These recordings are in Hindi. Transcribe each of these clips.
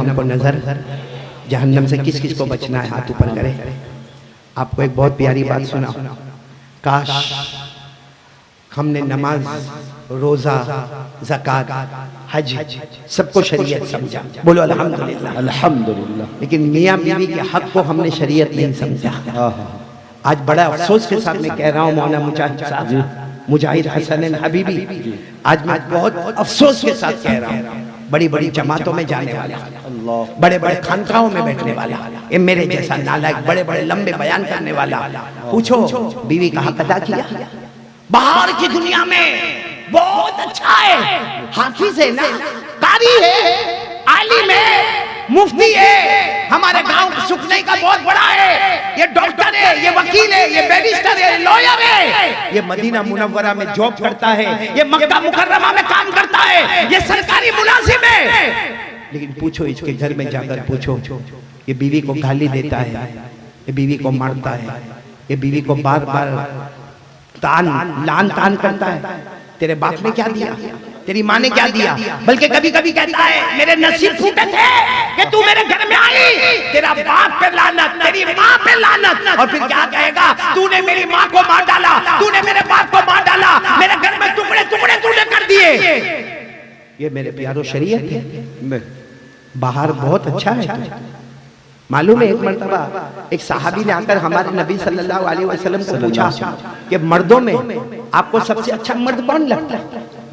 हमको नजर, जहन्नम से किस किस को बचना है हाथ ऊपर करे। आपको एक बहुत प्यारी बात सुना, काश हमने नमाज, रोजा, ज़कात, हज सबको शरीयत समझा। बोलो अल्हम्दुलिल्लाह। अल्हम्दुलिल्लाह। लेकिन मियाँ बीवी के हक को हमने शरीयत नहीं समझा। आज बड़ा अफसोस के साथ मैं कह रहा हूँ मौलाना मुजाहिद साहब, मुजाहिद हसन हबीबी, आज मैं बहुत अफसोस के साथ कह रहा हूँ, बड़ी बड़ी जमातों में जाने वाला, बड़े बड़े खानकाहों में बैठने वाला, ये मेरे जैसा नालायक बड़े बड़े लंबे बयान करने वाला, पूछो बीवी का हक अदा किया? बाहर की दुनिया में बहुत अच्छा है, हाफिज है ना, कारी है, आलिम है, मुफ्ती है, हमारे गांव को सुखने का बहुत बड़ा है, ये डॉक्टर है, ये वकील है, ये बैरिस्टर है, लॉयर है, ये मदीना मुनव्वरा में जॉब करता है, ये मक्का मुकर्रमा में काम करता है, ये सरकारी मुलाजिम है। लेकिन पूछो इसके घर में जाकर पूछो, ये बीवी को गाली देता है, ये बीवी को मारता है, ये बीवी को बार बार लान तान करता है। तेरे बाप ने क्या दिया, तेरी माँ ने क्या दिया, बल्कि कभी कभी कहता है मेरे नसीब फूटे थे कि तू मेरे घर में आई, तेरा बाप पे लानत, तेरी माँ पे लानत। और फिर क्या कहेगा, तूने मेरी माँ को मार डाला, तूने मेरे बाप को मार डाला, मेरे घर में टुकड़े टुकड़े तूने कर दिए। ये मेरे प्यारो शरीयत है। बाहर बहुत अच्छा है, मालूम है एक मर्तबा एक सहाबी ने आकर हमारे नबी सल्लल्लाहु अलैहि वसल्लम को पूछा कि मर्दों में आपको सबसे अच्छा मर्द कौन लगता है,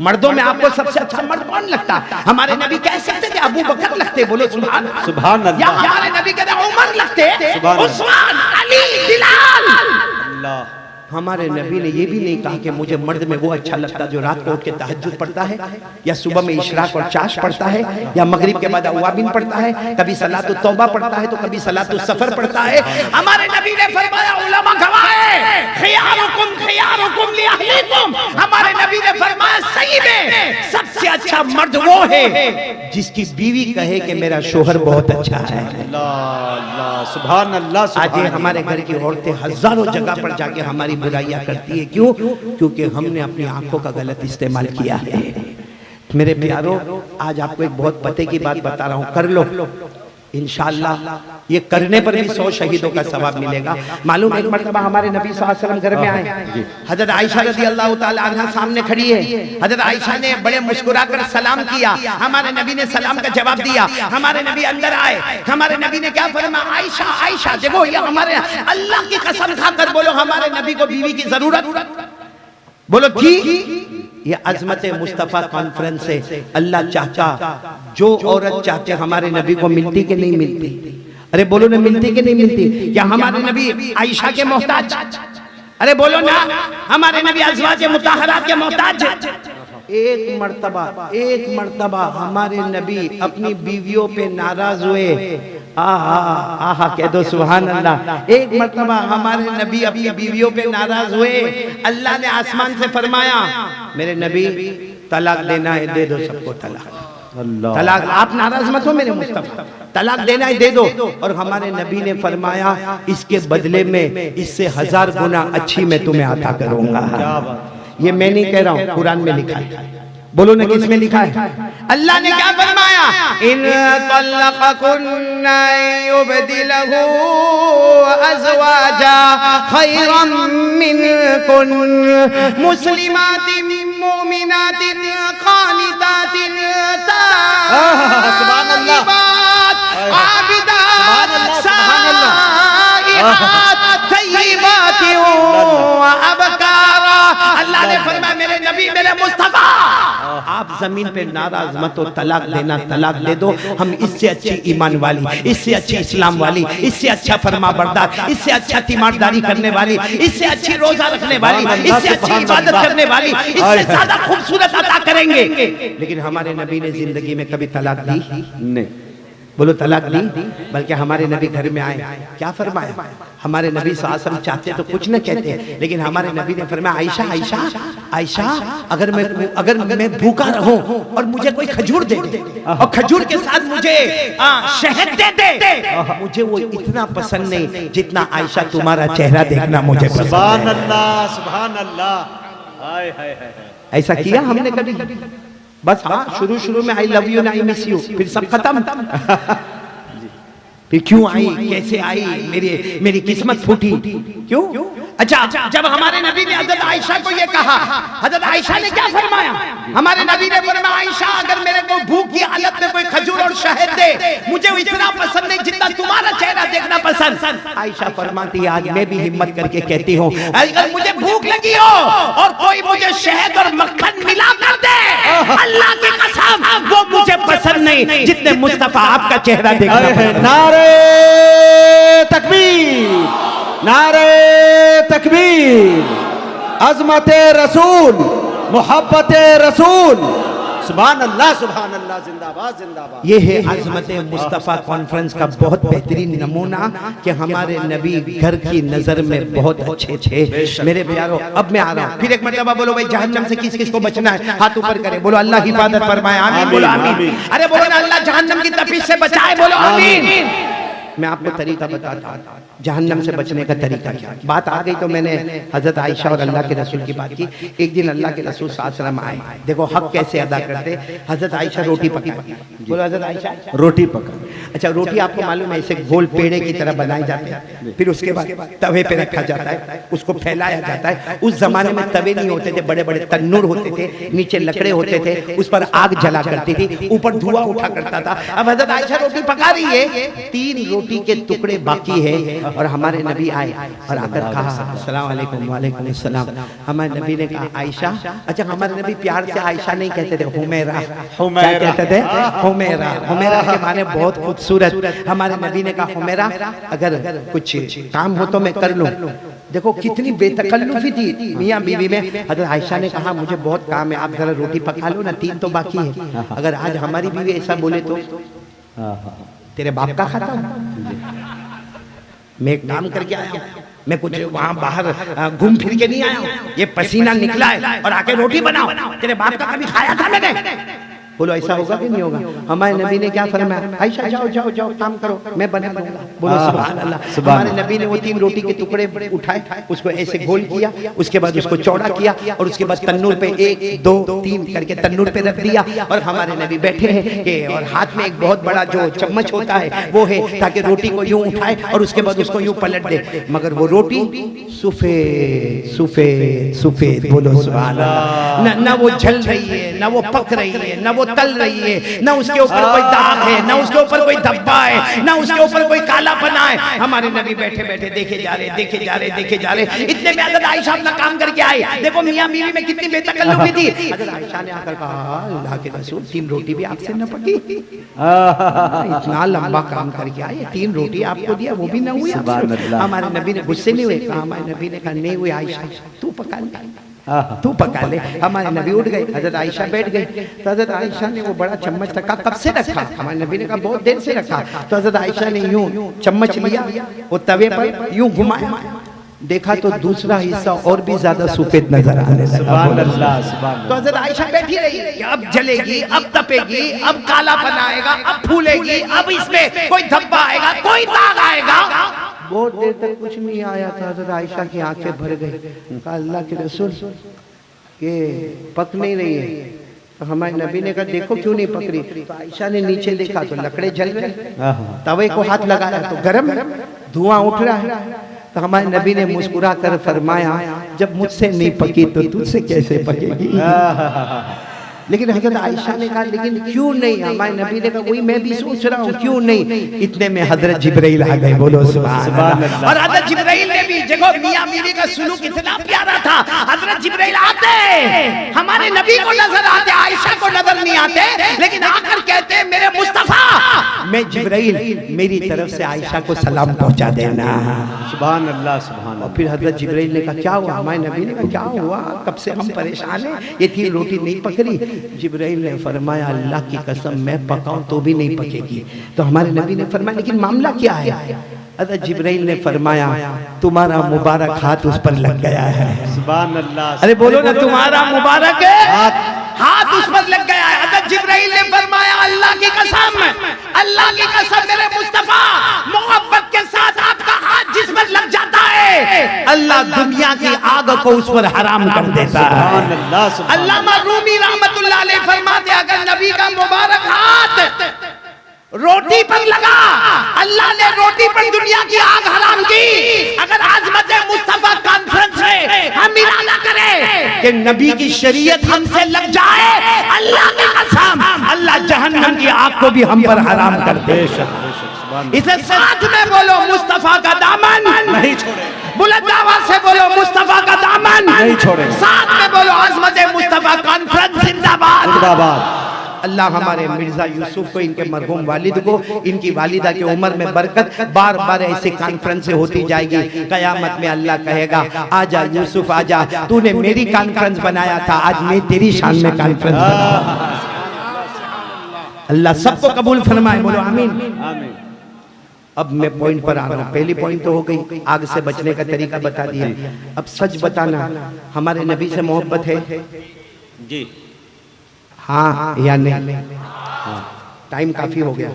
मर्दों में आपको सबसे अच्छा मर्द कौन लगता है? हमारे नबी कह सकते थे अबू बकर लगते, बोलो सुभान अल्लाह। या हमारे नबी कहते उमर लगते, उस्मान, अली, बिलाल। अल्लाह, हमारे नबी ने ये भी नहीं कहा कि मुझे मर्द में वो अच्छा लगता जो रात को उठ के तहज्जुद पढ़ता है, या सुबह में इशराक और चाश पढ़ता है, या मगरिब के बाद अवाबिन पढ़ता है, कभी सलातु तौबा पढ़ता है तो कभी सलातु सफर पढ़ता है। हमारे नबी ने फरमाया, उलमा गवाह है, खियारुकुम लिअहलिकुम। हमारे नबी ने फरमाया सही में सबसे अच्छा मर्द वो है जिसकी बीवी कहे कि मेरा शोहर बहुत अच्छा है। अल्लाह, सुभान अल्लाह। आज हमारे घर की औरतें हजारों जगह पर जाके हमारी बुराइयां करती है, क्यों? क्योंकि हमने अपनी आंखों का गलत इस्तेमाल किया है। मेरे प्यारो, आज आपको एक बहुत पते की बात बता रहा हूं, कर लो इंशाअल्लाह, ये करने पर भी 100 शहीदों का सवाब मिलेगा। मालूम एक मर्तबा हमारे नबी सल्लल्लाहु अलैहि वसल्लम घर में आए, हजरत आयशा रज़ी अल्लाह ताला अन्हा सामने खड़ी है, हजरत आयशा ने बड़े मुस्कुराकर सलाम किया, हमारे नबी ने सलाम का जवाब दिया, हमारे नबी अंदर आए, हमारे नबी ने क्या फरमाया, आयशा आयशा देखो, ये हमारे अल्लाह की कसम खाकर बोलो हमारे नबी को बीवी की जरूरत, बोलो जी। ये अजमत मुस्तफा कॉन्फ्रेंस से अल्लाह चाहता, जो औरत चाहते हमारे नबी को मिलती कि नहीं मिलती? अरे बोलो ना, मिलती कि नहीं मिलती? क्या हमारे नबी आयशा के मोहताज? अरे बोलो ना, हमारे नबी अज़वाज मुताहरात के मोहताज? एक मर्तबा हमारे नबी अपनी बीवियों पे नाराज हुए, आहा आहा कह दो सुभान अल्लाह। एक मर्तबा हमारे नबी अपनी बीवियों पे नाराज हुए, अल्लाह ने आसमान से फरमाया, मेरे नबी तलाक देना है दे दो सबको तलाक, तलाक आप नाराज मत हो मेरे मुस्तफा, तलाक देना है दे दो। और हमारे नबी ने फरमाया, इसके बदले में इससे 1000 गुना अच्छी मैं तुम्हें अता करूंगा। ये मैं नहीं कह रहा हूँ, कुरान में लिखा है। बोलो ना किस में लिखा है? अल्लाह ने क्या फरमाया, इन तल्लक़कुन्ना युबदिलहु अज़वाजा खैरम मिनकुन मुस्लिमातिन मुमिनातिन क़ानितातिन ताइबात आबिदात साइहात तय्यिबातिन व अबकारा। अल्लाह ने फरमाया, मेरे नबी मेरे मुस्तफा, आप जमीन पे नाराज मत हो, तलाक देना तलाक दे दो। हम इससे अच्छी ईमान वाली, इससे अच्छी इस्लाम वाली, इससे अच्छा फरमा बरदार, इससे अच्छा तीमारदारी करने वाली, इससे अच्छी रोजा रखने वाली, इससे अच्छी इबादत करने वाली, इससे ज्यादा खूबसूरत अता करेंगे। लेकिन हमारे नबी ने जिंदगी में कभी तलाक दी नहीं, बोलो तलाक दी। बल्कि हमारे नबी घर में आए, क्या फरमाया, हमारे नबी सल्लल्लाहु अलैहि वसल्लम चाहते तो कुछ न कहते, लेकिन हमारे नबी ने फरमाया, आयशा आयशा आयशा, अगर मैं भूखा रहूं और मुझे कोई खजूर दे दे और खजूर के साथ मुझे शहद दे दे, मुझे वो इतना पसंद नहीं जितना आयशा तुम्हारा चेहरा देखना मुझे पसंद है। सुभान अल्लाह, सुभान अल्लाह। हाय हाय हाय। ऐसा किया हमने कभी? बस हाँ, शुरू शुरू में आई लव यू ना आई मिस यू, फिर सब खत्म। फिर क्यों आई, कैसे आई, मेरी किस्मत फूटी, क्यों? अच्छा, जब हमारे नबी ने हजरत आयशा को ये कहा, हजरत आयशा ने क्या फरमाया? हमारे नबी ने फरमाया, आयशा अगर मेरे को भूख की हालत में कोई खजूर और शहद दे, मुझे इतना पसंद नहीं जितना तुम्हारा चेहरा देखना पसंद। आयशा फरमाती है, आज मैं भी हिम्मत करके कहती हूँ, अगर मुझे भूख लगी हो और कोई मुझे शहद और मक्खन मिला कर दे, अल्लाह की कसम वो मुझे पसंद नहीं जितने मुस्तफा आपका चेहरा देखना। नारे तकबीर, नारे तकबीर, अज़मत रसूल, मोहब्बत रसूल, सुभान अल्लाह, जिंदाबाद जिंदाबाद। ये है अज़मत मुस्तफ़ा कॉन्फ्रेंस का बहुत बेहतरीन नमूना कि हमारे नबी घर की नजर में बहुत अच्छे थे। मेरे प्यारों, अब मैं आ रहा हूँ, फिर एक मरतबा बोलो भाई, जहन्नम से किस किस को बचना है, हाथ ऊपर करे, बोलो अल्लाह हिफाजत फरमाए, आमीन बोलो आमीन। अरे बोलो ना, अल्लाह जहन्नम की तपिश से बचाए, बोलो आमीन। मैं आपको तरीका बताता हूँ जहन्नम से बचने का तरीका क्या। बात आ गई तो मैंने हजरत आयशा और अल्लाह के रसूल की बात की। एक दिन अल्लाह के रसूल सल्लल्लाहु अलैहि वसल्लम आए, देखो हक कैसे अदा करते। हजरत आयशा रोटी पका, बोलो हजरत आयशा रोटी पका। अच्छा, रोटी आपको मालूम है ऐसे गोल पेड़े की तरह बनाई जाती है, फिर उसके बाद तवे पे रखा जाता है, उसको फैलाया जाता है। उस जमाने में तवे नहीं होते थे, बड़े बड़े तन्नूर होते थे, नीचे लकड़े होते थे, उस पर आग जला करती थी, ऊपर धुआं उठा करता था। अब हजरत आयशा रोटी पका रही है, 3 रोटी के टुकड़े बाकी है और हमारे नबी आए और आकर कहा अस्सलाम वालेकुम, वालेकुम अस्सलाम। हमारे नबी ने कहा आयशा, अच्छा हमारे नबी प्यार से आयशा नहीं कहते थे, हुमैरा, क्या कहते थे? हुमैरा। हुमैरा के माने बहुत खूबसूरत। हमारे नबी ने कहा हुमैरा, अगर कुछ काम हो तो मैं कर लूं। देखो कितनी बेतकल्लुफी थी मियां बीवी में। हजरत आयशा ने कहा मुझे बहुत काम है, आप जरा रोटी पका लो ना, 3 तो बाकी है। अगर आज हमारी बीवी ऐसा बोले तो तेरे बाप का खाता हूं, मैं एक काम करके आया हूँ, मैं कुछ वहाँ बाहर घूम फिर के नहीं आया हूँ, ये पसीना निकला है और आके रोटी बनाओ, तेरे बाप का कभी खाया था मैंने? बोलो ऐसा होगा कि नहीं होगा? हमारे नबी ने क्या फरमाया, आयशा जाओ जाओ जाओ काम करो, मैं बना दूंगा। बोलो सुभान अल्लाह। हमारे नबी ने वो 3 रोटी के टुकड़े उठाए, उसको ऐसे गोल किया, उसके बाद उसको चौड़ा किया और उसके बाद तन्नूर पे 1 2 3 करके तन्नूर पे रख दिया। और हमारे नबी बैठे हैं कि और हाथ में एक बहुत बड़ा जो चम्मच होता है वो है, ताकि रोटी को यूं उठाए और उसके बाद उसको यूं पलट दे। मगर वो रोटी सफेद सफेद सफेद, बोलो सुभान अल्लाह। ना वो जल रही है, ना वो पक रही है, ना वो तल रही है, ना उसके ऊपर कोई दाग है, ना उसके ऊपर कोई धब्बा है, ना उसके ऊपर कोई कालापना है। हमारे नबी बैठे बैठे देखे जा रहे, देखे जा रहे, देखे जा रहे। इतने में हज़रत आयशा अपना काम करके आए। देखो मियां बीवी में कितनी बेतकल्लुफी थी। हज़रत आयशा ने आकर कहा अल्लाह के रसूल, 3 रोटी भी आपसे न पकी, इतना लंबा काम करके आए, 3 रोटी आपको दिया वो भी न हुई। हमारे नबी ने गुस्से नहीं हुए, हमारे नबी ने कहा नहीं हुई आयशा, तू पका ले, तू पका ले। हमारे नबी उठ गए, हजरत आयशा बैठ गई। तो हजरत आयशा ने वो बड़ा चम्मच रखा, कब से रखा? हमारे नबी ने कहा बहुत देर से रखा। तो हजरत आयशा ने यूं चम्मच लिया, वो तवे पर यूं घुमाया, देखा तो दूसरा हिस्सा और भी ज्यादा सफेद नजर आने लगा। सुभान अल्लाह, सुभान अल्लाह। तो हजरत आयशा बैठी रही कि अब जलेगी, अब तपेगी, अब कालापन आएगा, अब फूलेगी, अब इसमें कोई धब्बा आएगा, कोई दाग आएगा। बहुत देर तक कुछ नहीं आया था। हजरत आयशा की आंखें भर गई। कहा अल्लाह के रसूल ये पक नहीं रही है। तो हमारे नबी ने कहा देखो क्यों नहीं पक रही। तो आयशा ने नीचे देखा तो लकड़े जल रहे, तवे को हाथ लगाया तो गरम धुआं उठ रहा है। तो हमारे नबी ने मुस्कुरा कर फरमाया जब मुझसे नहीं पकी तो तुझसे कैसे पकेगी? लेकिन हजरत आयशा ने कहा लेकिन क्यों नहीं? हमारे नबी ने कहा वही मैं भी सोच रहा हूँ क्यों नहीं। इतने में हजरत जिब्राइल आ गए, बोलो सुभान अल्लाह। और हजरत जिब्राइल ने भी, देखो मियां बीवी का सुलूक इतना प्यारा था। हजरत जिब्राइल आते, हमारे नबी को नजर आते, आयशा को नजर नहीं आते, लेकिन आकर कहते मेरे मुस्तफा, मैं जिब्राइल, मेरी तरफ से आयशा को सलाम पहुंचा देना। सुभान अल्लाह, सुभान अल्लाह। फिर हजरत जिब्राइल ने कहा क्या हुआ? हमारे नबी ने कहा क्या हुआ, कब से हम परेशान हैं, ये 3 रोटी नहीं पक रही। जिब्राइल ने फरमाया अल्लाह की कसम मैं पकाऊं तो भी नहीं पकेगी। तो हमारे नबी ने फरमाया लेकिन मामला क्या है? हज़रत जिब्राइल ने फरमाया तुम्हारा मुबारक हाथ उस पर लग गया है। सुभान अल्लाह। अरे बोलो ना, तुम्हारा मुबारक हाथ उस पर लग गया है। हज़रत जिब्राइल ने फरमाया अल्लाह की कसम, अल्लाह की कसम मेरे मुस्तफा, मोहब्बत के साथ आपका हाथ जिस पर लग जाता है अल्लाह दुनिया की आग को उस पर हराम कर देता है। सुभान अल्लाह, सुभान अल्लामा रूमी रहमतुल्लाह अलैह फरमाते नबी का मुबारक हाथ रोटी पर लगा, अल्लाह ने रोटी पर दुनिया की आग हराम की। अगर आजमत मुस्तफा कॉन्फ्रेंस में हम इरादा करें कि नबी की शरीयत हमसे लग जाए, अल्लाह की कसम अल्लाह जहन्नम की आग को भी हम पर हराम कर दे। इसे साथ में बोलो, मुस्तफा का दामन नहीं छोड़े। बुलंद आवाज से बोलो, मुस्तफा का दामन नहीं छोड़े। साथ में बोलो, आजमत मुस्तफा कॉन्फ्रेंस जिंदाबाद जिंदाबाद। अल्लाह हमारे मिर्जा यूसुफ को, इनके मरहूम वालिद को, इनकी वालिदा की उम्र में बरकत, बार बार ऐसे कॉन्फ्रेंस होती जाएगी। कयामत में अल्लाह कहेगा, आजा यूसुफ आजा, तूने मेरी कॉन्फ्रेंस बनाया था, आज मैं तेरी शान में कॉन्फ्रेंस बनाऊंगा। अल्लाह सबको कबूल फरमाए, बोलो आमीन। आमीन। अब मैं पॉइंट पर आ रहा हूँ। पहली पॉइंट तो हो गई, आग से बचने का तरीका बता दिया। अब सच बताना, हमारे नबी से मोहब्बत है जी हाँ या नहीं? टाइम काफी हो गया।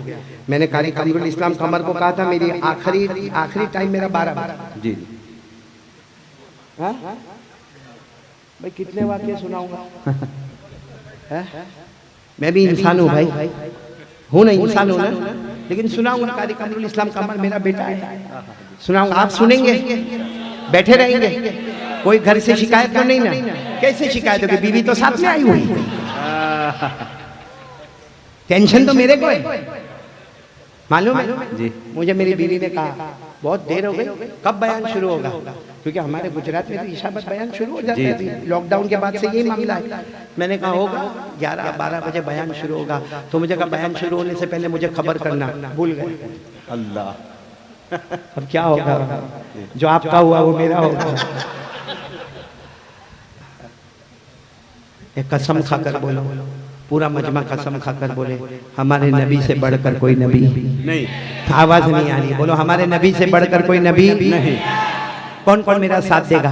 मैंने कारी कमरुल इस्लाम कमर को कहा था मेरी आखिरी टाइम मेरा 12 जी। हाँ? भाई कितने वाक्य सुनाऊंगा? मैं भी इंसान हूँ भाई, हूँ ना, इंसान हूँ ना, लेकिन सुनाऊंगा। कारी कमरुल इस्लाम कमर मेरा बेटा है, सुनाऊंगा। आप सुनेंगे, बैठे रहेंगे, कोई घर से शिकायत तो नहीं ना? कैसे शिकायत होगी? बीवी तो साथ में आई हुई, टेंशन तो मेरे को है, मालूम है जी। मुझे मेरी बीवी ने कहा बहुत देर हो गई, कब बयान शुरू होगा? क्योंकि हमारे गुजरात में तो ईशाबत बयान शुरू हो जाता है, लॉकडाउन के बाद से यही मामला है। मैंने कहा होगा 11-12 बजे बयान शुरू होगा। तो मुझे कहा बयान शुरू होने से पहले मुझे खबर करना, भूल गए। अल्लाह, अब क्या होगा? जो आपका हुआ वो मेरा होगा। एक कसम खाकर बोलो, पूरा मजमा कसम खाकर बोले, हमारे नबी से बढ़कर कोई नबी नहीं। आवाज नहीं आ रही है, बोलो हमारे नबी से बढ़कर कोई नबी नहीं। कौन कौन मेरा साथ देगा?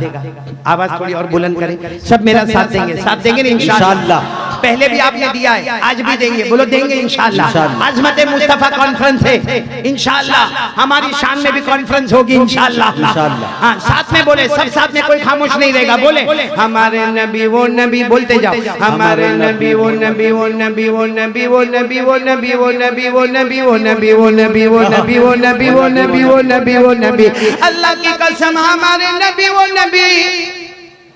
आवाज थोड़ी और बुलंद करें। सब मेरा साथ देंगे, साथ देंगे ना इंशाअल्लाह। पहले भी आपने दिया है, आज भी देंगे, बोलो देंगे इंशाअल्लाह। आजमत मुस्तफा कॉन्फ्रेंस है इंशाअल्लाह, हमारी शान में भी कॉन्फ्रेंस होगी इंशाअल्लाह। हाँ, साथ में बोले, सब साथ में, कोई खामोश नहीं रहेगा। बोले हमारे नबी वो नबी, बोलते जाओ, हमारे नबी वो नबी वो नबी वो नबी वो नबी वो नबी वो नबी वो नबी वो नबी वो नबी वो नबी वो नबी वो नबी वो नबी वो नबी, अल्लाह की कसम हमारे नबी वो नबी।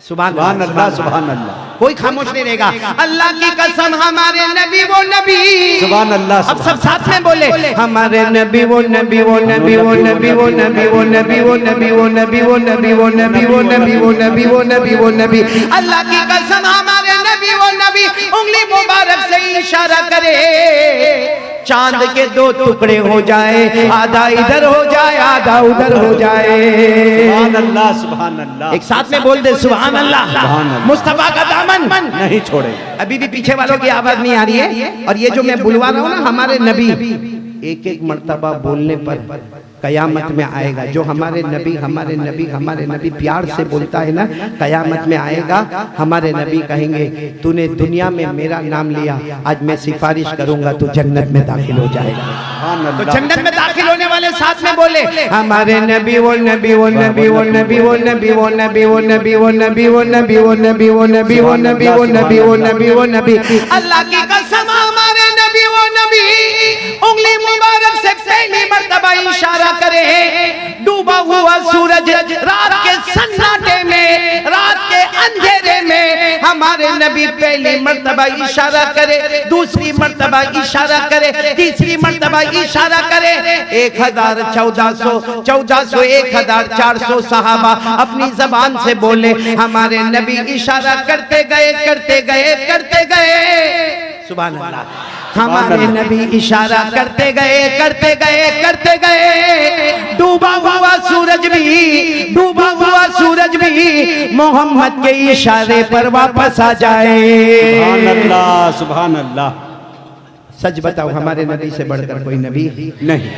सुभान अल्लाह, सुभान अल्लाह, कोई खामोश नहीं रहेगा। अल्लाह की कसम हमारे नबी वो नबी, सुभान अल्लाह। अब सब साथ में बोले, हमारे नबी वो नबी वो नबी वो नबी वो नबी वो नबी वो नबी वो नबी वो नबी वो नबी वो नबी वो नबी वो नबी वो नबी, अल्लाह की कसम हमारे नबी वो नबी। उंगली मुबारक से इशारा करे, चांद के 2 टुकड़े हो जाए, आधा इधर हो जाए, आधा उधर हो जाए। सुभान अल्लाह, सुभान अल्लाह। एक साथ में बोल दे, सुभान अल्लाह। मुस्तफा का दामन नहीं छोड़े। अभी भी पीछे वालों की आवाज नहीं आ रही है। और ये जो मैं बुलवा रहा हूँ ना, हमारे नबी एक एक मर्तबा बोलने पर कयामत में आएगा। जो हमारे नबी हमारे नबी हमारे नबी प्यार से बोलता है ना, कयामत में आएगा, हमारे नबी कहेंगे तूने दुनिया में मेरा नाम लिया, आज मैं सिफारिश करूंगा, तू जन्नत में दाखिल हो जाएगा। तो जन्नत में दाखिल होने वाले साथ में बोले, हमारे नबी वो नबी वो नबी वो नबी वो नबी वो नबी वो नबी वो नबी वो नबी वो नबी वो नबी वो नबी वो नबी वो नबी वो नबी, अल्लाह की कसम हमारे नबी वो नबी। उंगली मुबारक से पहली मर्तबा इशारा करे, डूबा हुआ सूरज रात के सन्नाटे में, रात के अंधेरे में हमारे नबी पहली मर्तबा इशारा करे, दूसरी मर्तबा इशारा करे, तीसरी मर्तबा इशारा करे। 1400 1400 सहाबा अपनी जबान से बोले, हमारे नबी इशारा करते गए करते गए करते गए। सुभान अल्लाह। हमारे नबी इशारा करते गए करते गए करते गए, डूबा हुआ सूरज भी मोहम्मद के इशारे पर वापस आ जाए। सुभान अल्लाह, सुभान अल्लाह। सच बताओ, हमारे नबी से बढ़कर कोई नबी नहीं।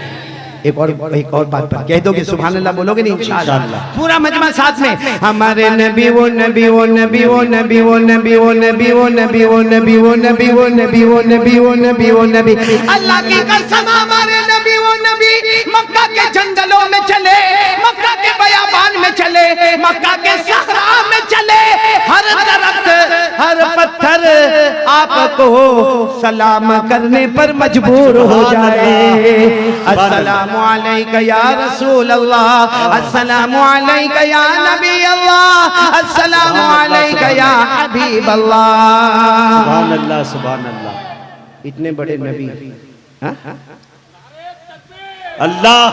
एक और बात पर कह दोगे सुभान अल्लाह, बोलोगे नहीं इंशाअल्लाह? पूरा मजमा साथ में, हमारे नबी वो नबी वो नबी वो नबी वो नबी वो नबी वो नबी वो नबी वो नबी वो नबी वो नबी वो नबी वो नबी, अल्लाह की कसम हमारे नबी वो नबी मक्का के जंगलों में चले, मक्का के बयाबान में चले, मक्का के सहरा में चले, हर दरख्त हर पत्थर आप को सलाम करने पर मजबूर हो जाए। अस्सलामु अलैका या रसूल अल्लाह, अस्सलामु अलैका या नबी अल्लाह, अस्सलामु अलैका या हबीब अल्लाह। सुभान अल्लाह, सुभान अल्लाह। इतने बड़े नबी, अल्लाह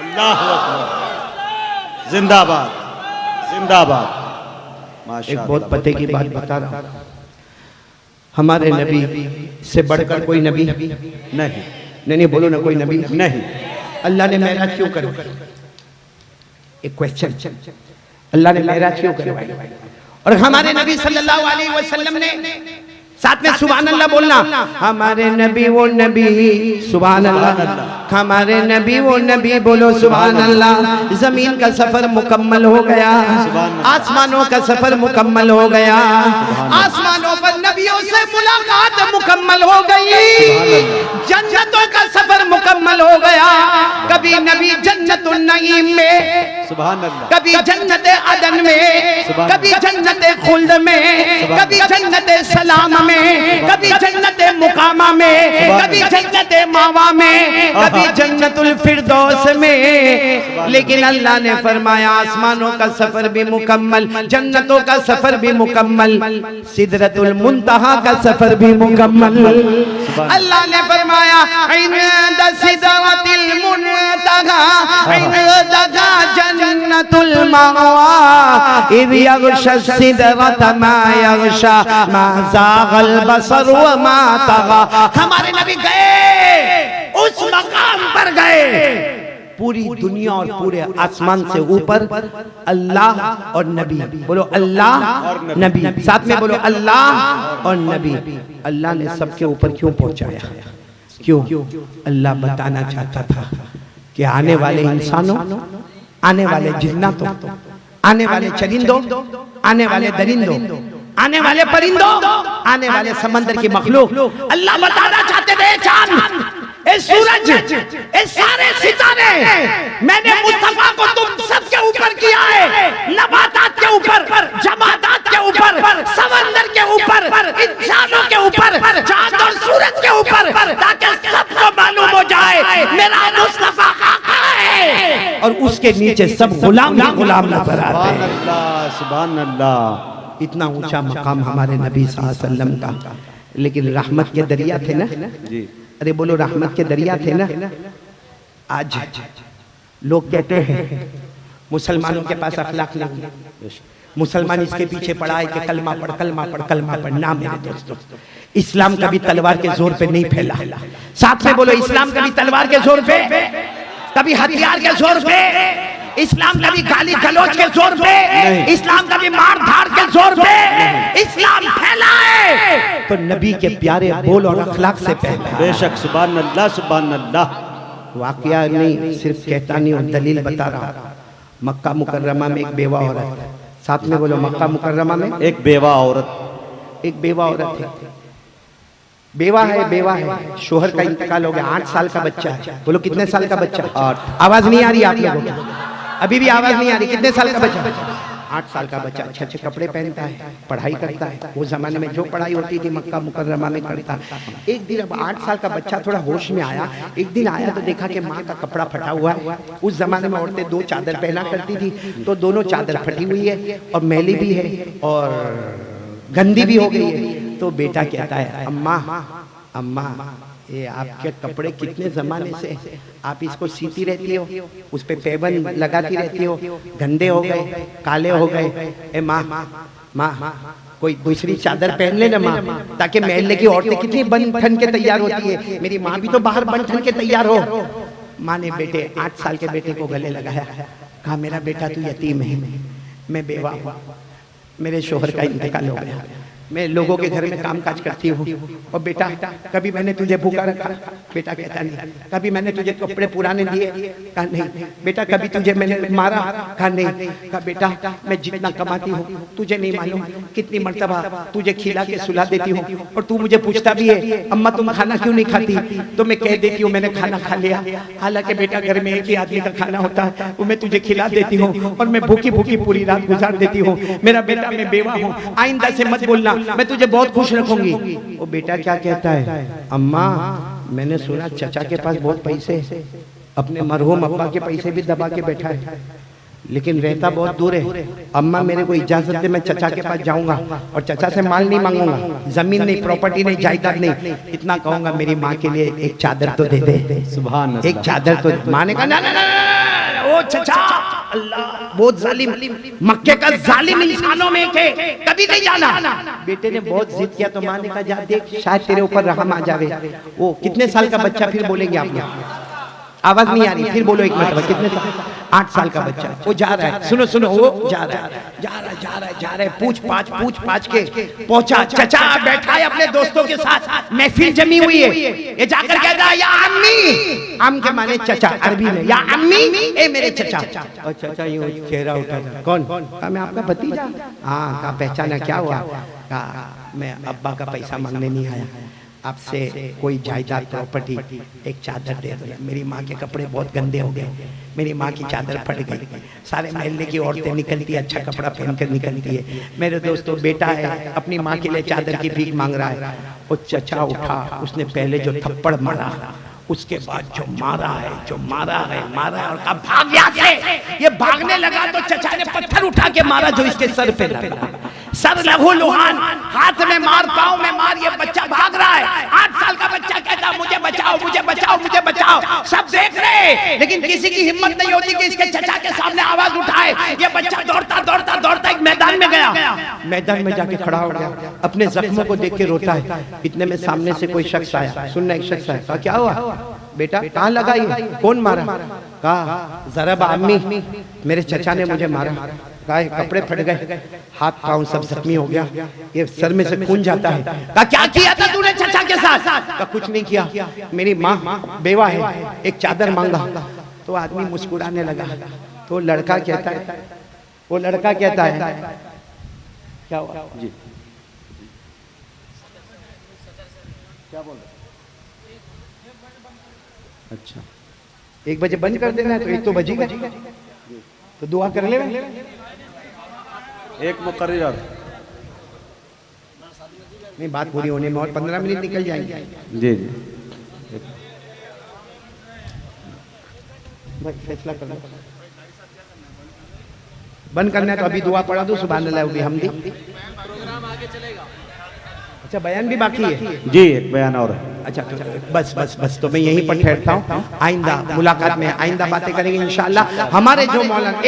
अल्लाह जिंदाबाद जिंदाबाद। एक बहुत पते की बात बता रहा हूं, हमारे नबी से बढ़कर कोई नबी नहीं। नहीं बोलो ना, कोई नबी नहीं। अल्लाह ने मेराज क्यों करवाई? एक क्वेश्चन, अल्लाह ने मेराज क्यों करवाई? और हमारे नबी सल्लल्लाहु अलैहि वसल्लम ने साथ में सुभान अल्लाह बोलना, हमारे नबी वो नबी, सुभान अल्लाह, हमारे नबी वो नबी, बोलो सुभान अल्लाह। जमीन का सफर मुकम्मल हो गया, आसमानों का सफर मुकम्मल हो गया, आसमानों पर नबियों से मुलाकात मुकम्मल हो गई, जन्नतों का सफर मुकम्मल हो गया। कभी नबी जन्नतुन नईम में, सुभान अल्लाह, कभी जन्नत अदन में, कभी जन्नत खुल्द में, कभी जन्नत सलाम में, कभी जन्नत मुकामा में, कभी जन्नत मावा में, कभी जन्नतुल फिरदौस में। लेकिन अल्लाह ने फरमाया आसमानों का सफर भी मुकम्मल, जन्नतों का सफर भी मुकम्मल, सिदरतुल मुंतहा का सफर भी मुकम्मल। अल्लाह ने फरमाया इन्द सिदरतिल मुंतहा इन्दा जन्नतुल मावा इद यगशा सिदरत मा यगशा मा ज़ागल बसर व मा तगा। हमारे नबी गए, उस मकाम पर गए, पूरी दुनिया और पूरे आसमान से ऊपर अल्लाह और नबी, बोलो अल्लाह और नबी, साथ में बोलो अल्लाह और नबी। अल्लाह ने सबके ऊपर क्यों पहुंचाया? क्यों? अल्लाह बताना चाहता था कि आने वाले इंसानों, आने वाले जिन्नातों, आने वाले चरिंदों, आने वाले दरिंदों, आने वाले परिंदों, आने वाले समंदर की मखलूक, अल्लाह बताना चाहते थे चांद, ए सूरज, ए सारे सितारे, मैंने मुस्तफा को तुम सबके ऊपर किया है, नबातात के ऊपर, जमादात के ऊपर, समंदर के ऊपर, इंसानों के ऊपर, चांद और सूरज के ऊपर, ताकि सबको मालूम हो जाए मेरा मुस्तफा आका है। और उसके नीचे सब गुलाम ही गुलाम नजर आते हैं। सुभान अल्लाह, सुभान अल्लाह। इतना ऊंचा मकाम हमारे नबी सल्लल्लाहु अलैहि वसल्लम का। लेकिन रहमत के दरिया थे ना जी, अरे बोलो रहमत के दरिया थे ना। आज लोग कहते हैं मुसलमानों के पास अखलाक नहीं है, मुसलमान इसके पीछे पड़ा है कि कलमा पढ़, कलमा पढ़, कलमा पढ़। ना मेरे दोस्तों, इस्लाम कभी तलवार के जोर पे नहीं फैला। साथ में बोलो इस्लाम कभी तलवार के जोर पे, कभी हथियार के जोर पे, इस्लाम कभी गाली गलौज के जोर पे, इस्लाम कभी मार धाड़ के जोर पे, इस्लाम फैला है तो नबी के प्यारे बोल और अखलाक से फैला। बेशक, सुभान अल्लाह, सुभान अल्लाह। वाकया नहीं, सिर्फ कहता नहीं और दलील बता रहा। मक्का मुकर्रमा में एक बेवा औरत, साथ में बोलो मक्का मुकर्रमा में एक बेवा औरत, एक बेवा औरत है, बेवा है, शोहर का इंतकाल हो गया, 8 साल का बच्चा है। बोलो कितने साल का बच्चा? 8। आवाज नहीं आ रही आप लोगों को? अभी भी आवाज नहीं आ रही? कितने साल का बच्चा? 8 साल का बच्चा। अच्छे अच्छे कपड़े पहनता है, पढ़ाई करता है। वो जमाने में जो पढ़ाई होती थी मक्का मुकर्रमा में करता। एक दिन अब 8 साल का बच्चा थोड़ा होश में आया, एक दिन आया तो देखा कि माँ का कपड़ा फटा हुआ है। उस जमाने में औरतें 2 चादर पहना करती थी, तो दोनों चादर फटी हुई है और मैली भी है और गंदी भी हो गई है। तो बेटा कहता है अम्मा, अम्मा ये आपके कपड़े कितने जमाने से आप इसको सीती रहती हो, उस पे पेबन लगाती रहती हो, गंदे हो गए, काले हो गए। ए माँ, माँ कोई दूसरी चादर पहन ले ना माँ, ताकि महल्ले की औरतें कितनी बन ठन के तैयार होती है, मेरी माँ भी तो बाहर बन ठन के तैयार हो। माँ ने बेटे 8 साल के बेटे को गले लगाया, कहा मेरा बेटा तू यतीम है, मैं बेवा हूँ, मेरे शोहर का इंतकाल हो गया, मैं लोगों के घर में काम काज करती हूँ। और बेटा कभी मैंने तुझे भूखा रखा? बेटा कहता नहीं। कभी मैंने तुझे कपड़े पुराने दिए? कहा नहीं। बेटा कभी तुझे मैंने मारा? कहा नहीं। कहा बेटा मैं जितना कमाती हूँ तुझे नहीं मालूम, कितनी मर्तबा तुझे खिला के सुला देती हूँ और तू मुझे पूछता भी है अम्मा तुम खाना क्यों नहीं खाती, तो मैं कह देती हूँ मैंने खाना खा लिया। हालांकि बेटा घर में एक ही आदमी का खाना होता है, वो मैं तुझे खिला देती हूँ और मैं भूखी भूखी पूरी रात गुजार देती हूँ। मेरा बेटा मैं बेवा हूँ, आइंदा से मत बोलना मैं तुझे बहुत खुश रखूंगी। वो बेटा क्या कहता है, अम्मा मैंने सुना चचा के पास बहुत पैसे हैं, अपने मरहूम अब्बा के पैसे भी दबा के बैठा है, लेकिन रहता बहुत दूर है। अम्मा मेरे को इजाजत दे, मैं चचा के पास जाऊंगा और चचा से माल नहीं मांगूंगा, जमीन नहीं, प्रॉपर्टी नहीं, जायदाद नहीं, इतना कहूंगा मेरी माँ के लिए एक चादर तो दे दे। सुभान अल्लाह। एक चादर तो। माँ ने कहा ना ना ना, ओ चचा, अल्लाह बहुत जालिम, मक्के का जालिम इंसानों में के कभी नहीं जाना। बेटे ने बहुत जिद किया तो माँ ने कहा जा देख, शायद तेरे ऊपर रहम आ जावे। वो कितने साल का बच्चा, फिर बोलेंगे आप लोग, आवाज नहीं आ रही, फिर बोलो एक मिनट। कितने साल? 8 साल का बच्चा। वो जा रहा है, सुनो सुनो, वो जा रहा है, पूछ पाछ के पहुंचा। चचा बैठा है अपने दोस्तों के साथ, महफिल जमी हुई है। ये जाकर कहता है या अम्मी, आम के माने चचा अरबी में, या अम्मी ए मेरे चचा। और चचा ये चेहरा उठा, कौन? कहा मैं आपका भतीजा। हाँ, कहा पहचाना, क्या हुआ? कहा मैं अब्बा का पैसा मांगने नहीं आया, आपसे कोई जायदाद प्रॉपर्टी, एक चादर दे दो। मेरी माँ के कपड़े बहुत गंदे हो गए, मेरी माँ की चादर फट गई, सारे मोहल्ले की औरतें निकलती है, अच्छा कपड़ा पहन कर निकलती है। मेरे दोस्तों बेटा है, अपनी माँ के लिए चादर की भीख मांग रहा है। वो चचा उठा, उसने पहले जो थप्पड़ मारा, उसके बाद जो मारा है और कहा भाग यहाँ से। ये भागने लगा तो चचा ने पत्थर उठा के मारा जो इसके सर पे लगा। सर लहू लुहान, हाथ में मार, पाँव में मार, ये बच्चा भाग रहा है। 8 साल का बच्चा कहता मुझे बचाओ, मुझे बचाओ, मुझे बचाओ। सब देख रहे, लेकिन किसी की हिम्मत नहीं होती कि इसके चचा के सामने आवाज उठाए। ये बच्चा दौड़ता एक मैदान में गया, मैदान में जाके खड़ा हो गया, अपने जख्मों को देख के रोता है। इतने में सामने से कोई शख्स आया, सुनना, एक शख्स आया, कहा क्या हुआ बेटा, कहाँ लगा ये, कौन मारा? कहा जरा अम्मी, मेरे चचा ने मुझे मारा। कहा कपड़े फट गए, हाथ पांव सब जख्मी हो गया, ये सर में से खून जाता है। कहा क्या किया था तूने चचा के साथ? कहा कुछ नहीं किया, मेरी माँ बेवा है, एक चादर मांगा। तो आदमी मुस्कुराने लगा। तो लड़का कहता है क्या हुआ जी, क्या बोल रहे? अच्छा 1 बजे बंद कर देना है, तो 1 तो बजेगा, तो दुआ कर ले। एक मुकर्रर नहीं, बात पूरी होने में और 15 मिनट निकल जाएंगे। जी फैसला करना, बंद करना है तो अभी दुआ पढ़ा दो, सुभान अल्लाह व बिहम्दी। प्रोग्राम आगे चलेगा। अच्छा बयान भी बाकी है जी, एक बयान और है। अच्छा तो बस तो मैं यहीं पर ठहरता हूँ। आइंदा मुलाकात में आइंदा बातें करेंगे इंशाअल्लाह। हमारे जो मौलाना,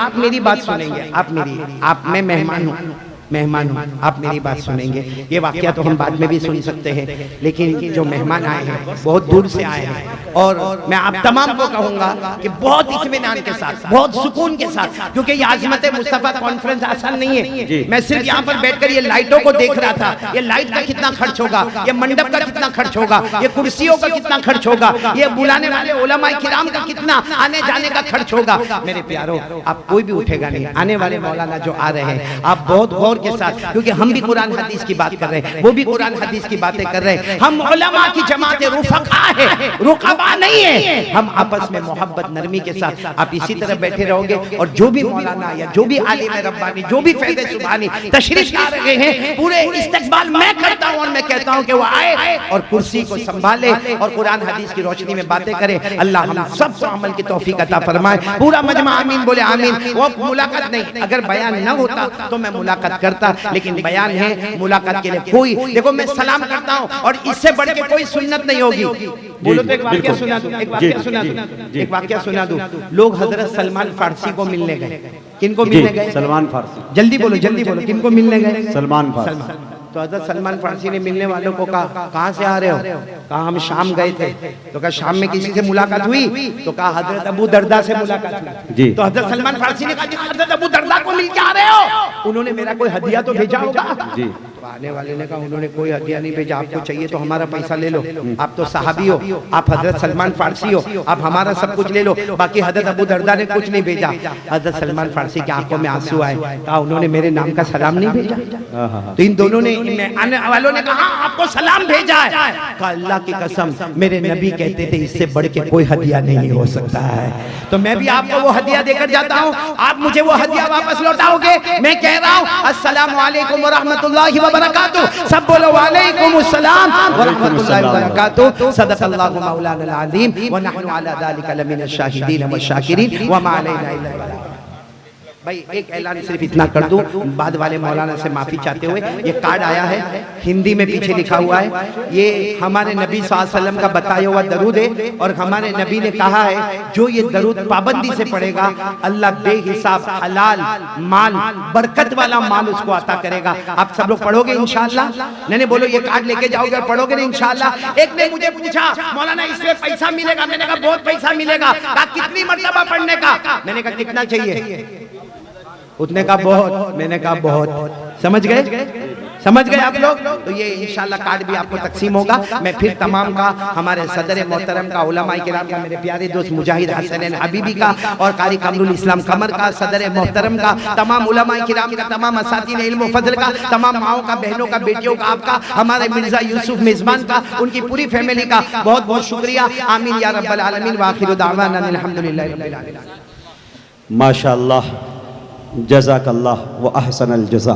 आप मेरी बात सुनेंगे, आप मैं मेहमान हूँ, आप मेरी बात सुनेंगे। ये वाकया तो हम बाद में भी सुन सकते हैं, लेकिन जो मेहमान आए हैं बहुत दूर से आए हैं, और मैं आप तमाम को कहूंगा कि बहुत इत्मीनान के साथ, बहुत सुकून के साथ, क्योंकि ये आज़मत मुस्तफ़ा कॉन्फ्रेंस आसान नहीं है। मैं सिर्फ यहाँ पर बैठकर ये लाइटों को देख रहा था, ये लाइट का कितना खर्च होगा, ये मंडप का कितना खर्च होगा, ये कुर्सियों का कितना खर्च होगा, ये बुलाने वाले उलमाए किराम का कितना आने जाने का खर्च होगा। मेरे प्यारों, आप कोई भी उठेगा नहीं, आने वाले मौलाना जो आ रहे हैं आप बहुत गौर के साथ, क्योंकि हम भी कुरान हदीस की बात कर रहे हैं, वो भी कुरान हदीस की बातें कर रहे हैं। हम उलमा की जमात रुफका है, रुकबा नहीं है। हम आपस में मोहब्बत नरमी के साथ, आप इसी तरह बैठे रहोगे, और जो भी मौलाना या जो भी आलिम रब्बानी, जो भी फैज़ सुभानी तशरीफ ला रहे हैं, पूरे इस्तकबाल मैं करता हूं, और मैं कहता हूं कि वो आए और कुर्सी को संभाले और कुरान हदीस की रोशनी में बातें करें। अल्लाह हम सबको अमल की तौफीक अता फरमाए। पूरा मजमा आमीन बोले आमीन। वो मुलाकात नहीं, अगर बयान न होता तो मैं मुलाकात करता, लेकिन बयान है, मुलाकात के लिए कोई, देखो मैं सलाम करता हूं, और इससे बढ़ के कोई सुन्नत नहीं होगी। बोलो तो एक वाक्य सुना दूं, एक वाक्य सुना दूं। लोग हजरत सलमान फारसी को मिलने गए। किनको मिलने गए? सलमान फारसी। जल्दी बोलो किनको मिलने गए? सलमान फारसी। तो हजरत सलमान फारसी ने मिलने वालों को कहा कहाँ से आ रहे हो? कहा हम शाम गए थे। तो कहा शाम में किसी से मुलाकात हुई? तो कहा हजरत अबू दरदा से मुलाकात हुई जी। तो हजरत सलमान फारसी ने कहा हजरत अबू दरदा को मिल के आ रहे हो, उन्होंने मेरा कोई हदिया तो भेजा होगा जी। आने वाले ने कहा उन्होंने कोई हदिया नहीं भेजा, आपको चाहिए तो हमारा पैसा ले लो, आप तो सहाबी हो, आप हजरत सलमान फारसी हो, आप हमारा सब कुछ ले लो, बाकी हजरत अबू दरदा ने कुछ नहीं भेजा। हजरत सलमान फारसी की आंखों में आंसू आए, कहा उन्होंने मेरे नाम का सलाम नहीं भेजा। तो इन दोनों ने, आने वालों ने कहा आपको सलाम भेजा है। कहा अल्लाह की कसम मेरे नबी कहते थे इससे बढ़ के कोई हदिया नहीं हो सकता है, तो मैं भी आपको वो हदिया देकर जाता हूँ, आप मुझे वो हदिया वापस लौटाओगे। मैं कह रहा हूँ अस्सलामु अलैकुम व रहमतुल्लाहि व बरकातुहू, सब बोलो वालेकुम अस्सलाम व रहमतुल्लाहि व बरकातुहू। सदक़ल्लाहु मौलाना अल अज़ीम व नहनु अला ज़ालिका लमिन अश-शाहिदीन व शाकिरीन व मा अलैना इल्ला अल बलाग। भाई एक ऐलान सिर्फ इतना कर दूं, बाद वाले मौलाना से माफी चाहते हुए, ये कार्ड आया है हिंदी में, पीछे लिखा हुआ है ये हमारे नबी सल्लल्लाहु अलैहि वसल्लम का बताया हुआ दरूद है, और हमारे नबी ने कहा है जो ये दरूद पाबंदी से पढ़ेगा अल्लाह बेहिसाब हलाल माल बरकत वाला माल उसको अता करेगा। आप सब लोग पढ़ोगे इंशाअल्लाह? नहीं बोलो ये कार्ड लेके जाओगे और पढ़ोगे ना इंशाअल्लाह? एक ने मुझे पूछा मौलाना इसमें पैसा मिलेगा? मैंने कहा बहुत पैसा मिलेगा। कहा कितनी मर्तबा पढ़ने का? मैंने कहा कितना चाहिए? उतने का बहुत। मैंने कहा बहुत। समझ गए? समझ गए आप लोग? तो ये इंशाल्लाह कार्ड भी आपको तकसीम होगा। मैं फिर तमाम का, हमारे सदर मोहतरम का, उलमाए किराम का, मेरे प्यारे दोस्त मुजाहिद हसनैन हबीबी का और कारी कमरुल इस्लाम कमर का, सदर मोहतरम का, तमाम उलमाए किराम का, तमाम असातिज़ इल्म व फज़ल का, तमाम माओं का, बहनों का, बेटियों का, आपका, हमारे मिर्जा यूसुफ मेजबान का, उनकी पूरी फैमिली का बहुत बहुत शुक्रिया। आमीन या रब्बल आलमीन व आखिरु दावाना अल्हम्दुलिल्लाहि रब्बिल आलमीन। माशाअल्लाह, जज़ाकल्लाह व अहसनल जज़ा।